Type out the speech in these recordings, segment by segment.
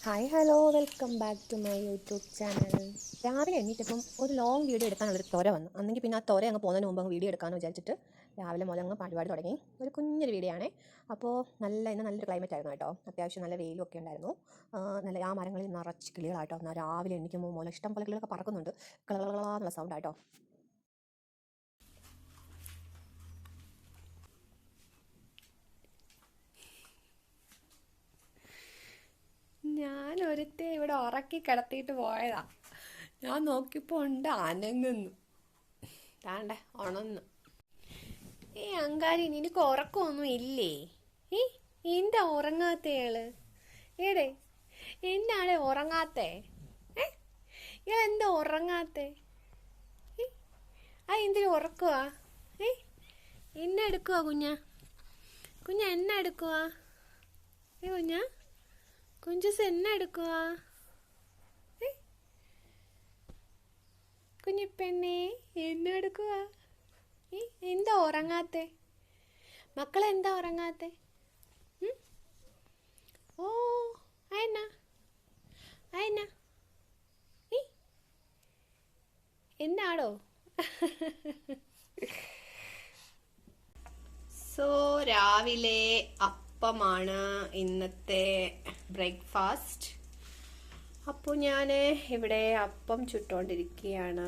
Hi hello welcome back to my YouTube channel. രാവിലെ എണീറ്റപ്പം ഒരു ലോങ് വീഡിയോ എടുക്കാനുള്ളൊരു ത്വര വന്നു. അന്നെങ്കിൽ പിന്നെ ആ ത്വര അങ്ങ് പോകുന്നതിന് മുമ്പ് അങ്ങ് വീഡിയോ എടുക്കാമെന്ന് വിചാരിച്ചിട്ട് രാവിലെ മുതൽ അങ്ങ് പരിപാടി തുടങ്ങി. ഒരു കുഞ്ഞൊരു വീഡിയോ ആണേ. അപ്പോൾ ഇന്ന് നല്ലൊരു ക്ലൈമറ്റ് ആയിരുന്നു കേട്ടോ. അത്യാവശ്യം നല്ല വെയിലും ഒക്കെ ഉണ്ടായിരുന്നു. നല്ല ആ മരങ്ങളിൽ നിറച്ച് കിളികളാട്ടോ. എന്നാൽ രാവിലെ എണീക്കുമ്പോൾ മുതൽ ഇഷ്ടം പോലെ കിളികളൊക്കെ പറക്കുന്നുണ്ട്. കളകളാന്നുള്ള സൗണ്ട് ആട്ടോ. ഞാൻ ഒരുത്തെ ഇവിടെ ഉറക്കി കിടത്തിയിട്ട് പോയതാ. ഞാൻ നോക്കിയപ്പോൾ ഉണ്ട് അനങ്ങുന്നു. താണ്ടെ ഉണന്നു. ഈ അങ്കാരി നിനക്ക് ഉറക്കമൊന്നും ഇല്ലേ? ഈ എന്താ ഉറങ്ങാത്തയാള്? ഏടേ എന്നാടെ ഉറങ്ങാത്തേ? ഇയാൾ എന്താ ഉറങ്ങാത്തേ? ആ എന്തിനു ഉറക്കുവാ? എന്നെ എടുക്കുവാ കുഞ്ഞ എന്നെ എടുക്കുവാ? കുഞ്ചൂസ് എന്നെ എടുക്കുവാ? കുഞ്ഞിപ്പെണ്ണേ എന്നെ എടുക്കുവാ? എന്താ ഉറങ്ങാത്തെ? മക്കളെന്താ ഉറങ്ങാത്തെ? ഓ അയന്നാ അയന്നാ എന്നാടോ? സോ രാവിലെ അപ്പമാണ് ഇന്നത്തെ ബ്രേക്ക്ഫാസ്റ്റ്. അപ്പോൾ ഞാൻ ഇവിടെ അപ്പം ചുട്ടുകൊണ്ടിരിക്കുകയാണ്.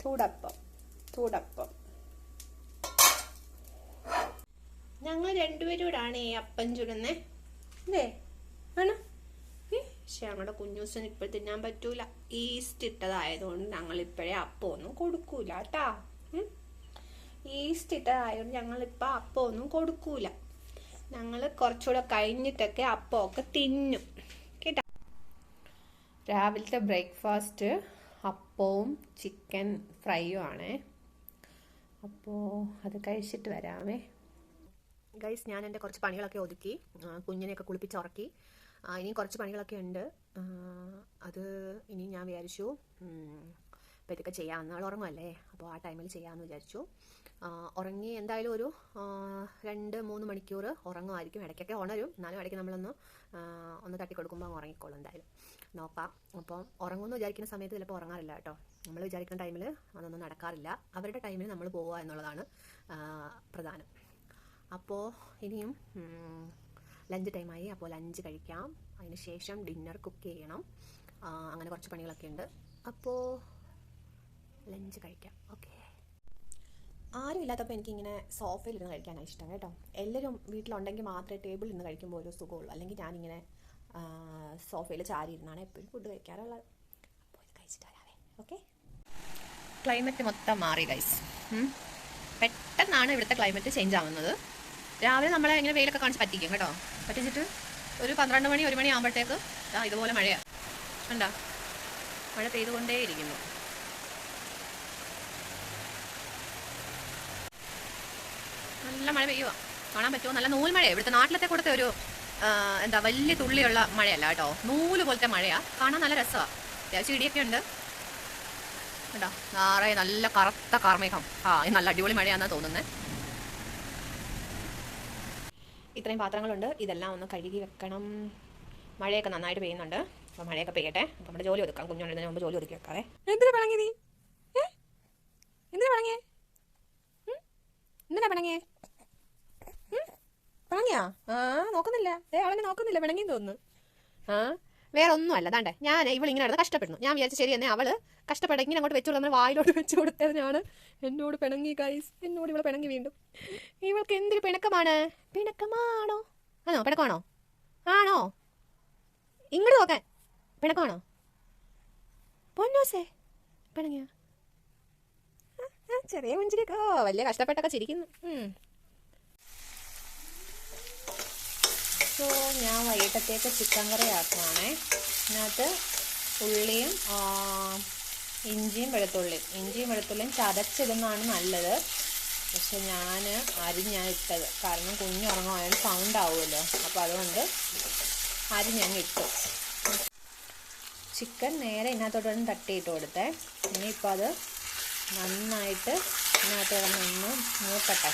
ചൂടപ്പം. ഞങ്ങൾ രണ്ടുപേരോടാണ് ഈ അപ്പം ചുടുന്നേ അല്ലേ? ആണ്. പക്ഷെ ഞങ്ങളുടെ കുഞ്ഞൂസിന് ഇപ്പോൾ തിന്നാൻ പറ്റൂല. ഈസ്റ്റ് ഇട്ടതായതുകൊണ്ട് ഞങ്ങൾ ഇപ്പോഴേ അപ്പം ഒന്നും കൊടുക്കൂല കേട്ടാ. ഈസ്റ്റ് ഇട്ടതായതുകൊണ്ട് ഞങ്ങളിപ്പോൾ അപ്പം ഒന്നും കൊടുക്കൂല. ഞങ്ങൾ കുറച്ചുകൂടെ കഴിഞ്ഞിട്ടൊക്കെ അപ്പമൊക്കെ തിന്നും കേട്ടാ. രാവിലത്തെ ബ്രേക്ക്ഫാസ്റ്റ് അപ്പവും ചിക്കൻ ഫ്രൈയും ആണേ. അപ്പോൾ അത് കഴിച്ചിട്ട് വരാമേ. ഗൈസ്, ഞാൻ എൻ്റെ കുറച്ച് പണികളൊക്കെ ഒതുക്കി കുഞ്ഞിനെയൊക്കെ കുളിപ്പിച്ചുറക്കി. ഇനിയും കുറച്ച് പണികളൊക്കെ ഉണ്ട്. അത് ഇനി ഞാൻ വിചാരിച്ചു അപ്പോൾ ഇതൊക്കെ ചെയ്യാം. നാളെ ഉറങ്ങുമല്ലേ, അപ്പോൾ ആ ടൈമിൽ ചെയ്യാമെന്ന് വിചാരിച്ചു. ഉറങ്ങി എന്തായാലും ഒരു 2-3 മണിക്കൂർ ഉറങ്ങുമായിരിക്കും. ഇടയ്ക്കൊക്കെ ഉണരും, എന്നാലും ഇടയ്ക്ക് ഒന്ന് തട്ടിക്കൊടുക്കുമ്പോൾ അങ്ങ് ഉറങ്ങിക്കോളും. എന്തായാലും നോക്കാം. അപ്പം ഉറങ്ങുമെന്ന് വിചാരിക്കുന്ന സമയത്ത് ചിലപ്പോൾ ഉറങ്ങാറില്ല കേട്ടോ. നമ്മൾ വിചാരിക്കുന്ന ടൈമിൽ അതൊന്നും നടക്കാറില്ല. അവരുടെ ടൈമിൽ നമ്മൾ പോവുക എന്നുള്ളതാണ് പ്രധാനം. അപ്പോൾ ഇനിയും ലഞ്ച് ടൈമായി. അപ്പോൾ ലഞ്ച് കഴിക്കാം. അതിന് ശേഷം ഡിന്നർ കുക്ക് ചെയ്യണം. അങ്ങനെ കുറച്ച് പണികളൊക്കെ ഉണ്ട്. അപ്പോൾ ലഞ്ച് കഴിക്കാം. ഓക്കെ. ആരും ഇല്ലാത്തപ്പോൾ എനിക്കിങ്ങനെ സോഫയിൽ ഇരുന്ന് കഴിക്കാനാണ് ഇഷ്ടം കേട്ടോ. എല്ലാവരും വീട്ടിലുണ്ടെങ്കിൽ മാത്രമേ ടേബിളിൽ നിന്ന് കഴിക്കുമ്പോൾ ഒരു സുഖമുള്ളൂ. അല്ലെങ്കിൽ ഞാനിങ്ങനെ സോഫയിൽ ചാരി ഇരുന്നാണ് എപ്പോഴും ഫുഡ് കഴിക്കാറുള്ളത്. അപ്പോൾ ഇത് കഴിച്ചിട്ട് വരാവേ. ഓക്കെ. ക്ലൈമറ്റ് മൊത്തം മാറി ഗൈസ്. പെട്ടെന്നാണ് ഇവിടുത്തെ ക്ലൈമറ്റ് ചേഞ്ച് ആവുന്നത്. രാവിലെ നമ്മളെ ഇങ്ങനെ വെയിലൊക്കെ കാണിച്ച് പറ്റിക്കും കേട്ടോ. പറ്റിച്ചിട്ട് ഒരു 12 മണി 1 മണി ആകുമ്പോഴത്തേക്ക് ഇതുപോലെ മഴയാണ്. കണ്ടോ, മഴ പെയ്തുകൊണ്ടേയിരിക്കുന്നു. നല്ല മഴ പെയ്യുക, കാണാൻ പറ്റുമോ? നല്ല നൂൽ മഴയാണ്. ഇവിടുത്തെ നാട്ടിലത്തെ കൊടുത്ത ഒരു വലിയ തുള്ളിയുള്ള മഴയല്ല കേട്ടോ, നൂല് പോലത്തെ മഴയാണ്. കാണാൻ നല്ല രസമാണ്. അത്യാവശ്യം ഇടിയൊക്കെ ഉണ്ട് കേട്ടോ. നാളെ നല്ല കറുത്ത കാർമേഘം. ഇത് നല്ല അടിപൊളി മഴയാണെന്നാണ് തോന്നുന്നത്. ഇത്രയും പാത്രങ്ങളുണ്ട്, ഇതെല്ലാം ഒന്ന് കഴുകി വെക്കണം. മഴയൊക്കെ നന്നായിട്ട് പെയ്യുന്നുണ്ട്. അപ്പോൾ മഴയൊക്കെ പെയ്യട്ടെ. അപ്പോൾ നമ്മുടെ ജോലി ഒതുക്കാം. കുഞ്ഞുണ്ടതിന് മുമ്പ് ജോലി ഒതുക്കി വെക്കാവേ. എന്തിനാ പിണങ്ങി നീ? എന്തിനാ പിണങ്ങിയേ? പിണങ്ങിയാ? നോക്കുന്നില്ല, അവളെ നോക്കുന്നില്ല, പിണങ്ങിയെന്ന് തോന്നുന്നു. വേറെ ഒന്നുമല്ല. അതാണ്ടേ ഞാൻ ഇവളിങ്ങനെ നടന്ന് കഷ്ടപ്പെടുന്നു. ഞാൻ വിചാരിച്ചു ശരി തന്നെ അവള് കഷ്ടപ്പെടാൻ ഇങ്ങനെ അങ്ങോട്ട് വെച്ചോളൂ, നമ്മൾ വായിലോട്ട് വെച്ച് കൊടുത്തതിനാണ് എന്നോട് പിണങ്ങി ഗൈസ്. എന്നോട് ഇവളെ പിണങ്ങി വീണ്ടും. ഇവൾക്ക് എന്തൊരു പിണക്കമാണ്. പിണക്കമാണോ? പിണക്കമാണോ? ആണോ? ഇങ്ങോട്ട് നോക്കാൻ പിണക്കമാണോ? പൊന്നോസേ പിണങ്ങിയ ചെറിയ മുഞ്ചിരിയൊക്കെ വലിയ കഷ്ടപ്പെട്ടൊക്കെ ചിരിക്കുന്നു. സോ ഞാൻ വൈകിട്ടത്തേക്ക് ചിക്കൻ കറി ആക്കുവാണേ. അതിനകത്ത് ഉള്ളിയും ഇഞ്ചിയും വെളുത്തുള്ളിയും ചതച്ചിടുന്നതാണ് നല്ലത്. പക്ഷെ ഞാൻ അരിഞ്ഞാണ് ഇട്ടത്, കാരണം കുഞ്ഞുറങ്ങുവാനും സൗണ്ട് ആവുമല്ലോ. അപ്പോൾ അതുകൊണ്ട് അരിഞ്ഞങ്ങ് ഇട്ടു. ചിക്കൻ നേരെ ഇതിനകത്തോട്ടൊന്ന് തട്ടിയിട്ട് കൊടുത്തേ. ഇനിയിപ്പോൾ അത് നന്നായിട്ട് ഇതിനകത്ത് ഒന്ന് മൂക്കട്ടെ.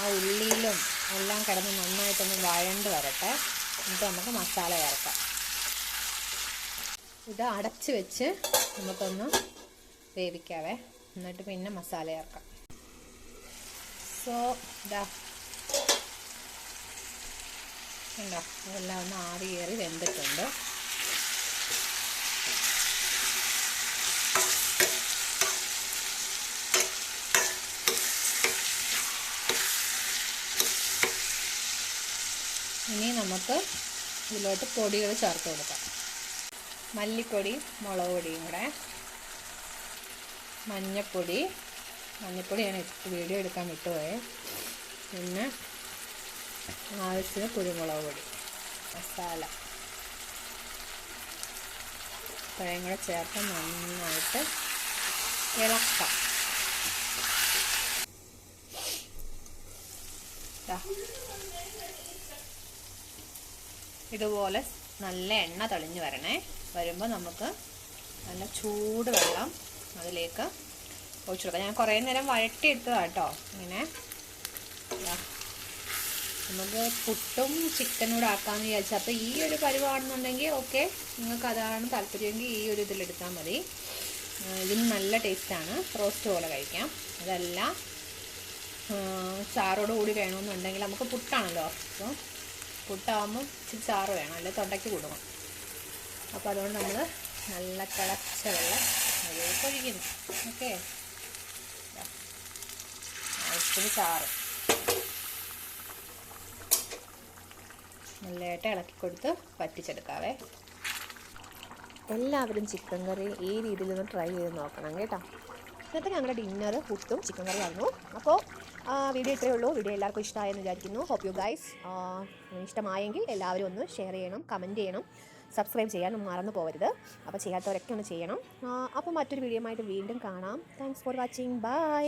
ആ ഉള്ളിയിലും എല്ലാം കിടന്ന് നന്നായിട്ടൊന്ന് വഴണ്ട് വരട്ടെ. എന്നിട്ട് നമുക്ക് മസാല ചേർക്കാം. ഇത് അടച്ച് വെച്ച് നമുക്കൊന്ന് വേവിക്കാവേ. എന്നിട്ട് പിന്നെ മസാല ചേർക്കാം. സോ ഇതാ ഉണ്ടോ, അതെല്ലാം ഒന്ന് ആവി കയറി വെന്തിട്ടുണ്ട്. ഇനി നമുക്ക് ഇതിലോട്ട് പൊടികൾ ചേർത്ത് കൊടുക്കാം. മല്ലിപ്പൊടി, മുളക് പൊടിയും കൂടെ, മഞ്ഞൾപ്പൊടി ഞാൻ വീഡിയോ എടുക്കാൻ വിട്ടുപോയേ. പിന്നെ ആവശ്യത്തിന് കുരുമുളക് പൊടി, മസാല ഇത്രയും കൂടെ ചേർത്ത് നന്നായിട്ട് ഇളക്കാം. ഇതുപോലെ നല്ല എണ്ണ തെളിഞ്ഞ് വരുമ്പോൾ നമുക്ക് നല്ല ചൂട് വെള്ളം അതിലേക്ക് ഒഴിച്ചു കൊടുക്കാം. ഞാൻ കുറേ നേരം വഴട്ടിയെടുത്തതാണ് കേട്ടോ. ഇങ്ങനെ നമുക്ക് പുട്ടും ചിക്കനൂടെ ആക്കാമെന്ന് വിചാരിച്ചാൽ. അപ്പോൾ ഈ ഒരു പരിവാണെന്നുണ്ടെങ്കിൽ ഓക്കെ, നിങ്ങൾക്ക് അതാണ് താല്പര്യമെങ്കിൽ ഈ ഒരു ഇതിലെടുത്താൽ മതി. ഇതിന് നല്ല ടേസ്റ്റാണ്, റോസ്റ്റ് പോലെ കഴിക്കാം. അതല്ല ചാറോട് കൂടി വേണമെന്നുണ്ടെങ്കിൽ, നമുക്ക് പുട്ടാണല്ലോ, അപ്പോൾ പുട്ടാകുമ്പോൾ ഇച്ചിരി ചാറ് വേണം, അല്ലെ തൊണ്ടയ്ക്ക് കൊടുക്കണം. അപ്പോൾ അതുകൊണ്ട് നമ്മൾ നല്ല തിളച്ച വെള്ളം അതിലേക്ക് ഒഴിക്കുന്നു. ഓക്കെ, ഇച്ചിരി ചാറ് നല്ലതായിട്ട് ഇളക്കി കൊടുത്ത് വറ്റിച്ചെടുക്കാവേ. എല്ലാവരും ചിക്കൻ കറി ഈ രീതിയിൽ ഒന്ന് ട്രൈ ചെയ്ത് നോക്കണം കേട്ടോ. ഇന്നത്തെ ഞങ്ങളുടെ ഡിന്നർ പുട്ടും ചിക്കൻ കറി ആയിരുന്നു. അപ്പോൾ വീഡിയോ ഇത്രയേ ഉള്ളൂ. വീഡിയോ എല്ലാവർക്കും ഇഷ്ടമായെന്ന് വിചാരിക്കുന്നു. Hope you guys. ഇഷ്ടമായെങ്കിൽ എല്ലാവരും ഒന്ന് ഷെയർ ചെയ്യണം, കമൻറ്റ് ചെയ്യണം, സബ്സ്ക്രൈബ് ചെയ്യാൻ മറന്നു പോകരുത്. അപ്പോൾ ചെയ്യാത്തവരൊക്കെ ഒന്ന് ചെയ്യണം. അപ്പോൾ മറ്റൊരു വീഡിയോ ആയിട്ട് വീണ്ടും കാണാം. Thanks for watching. ബൈ.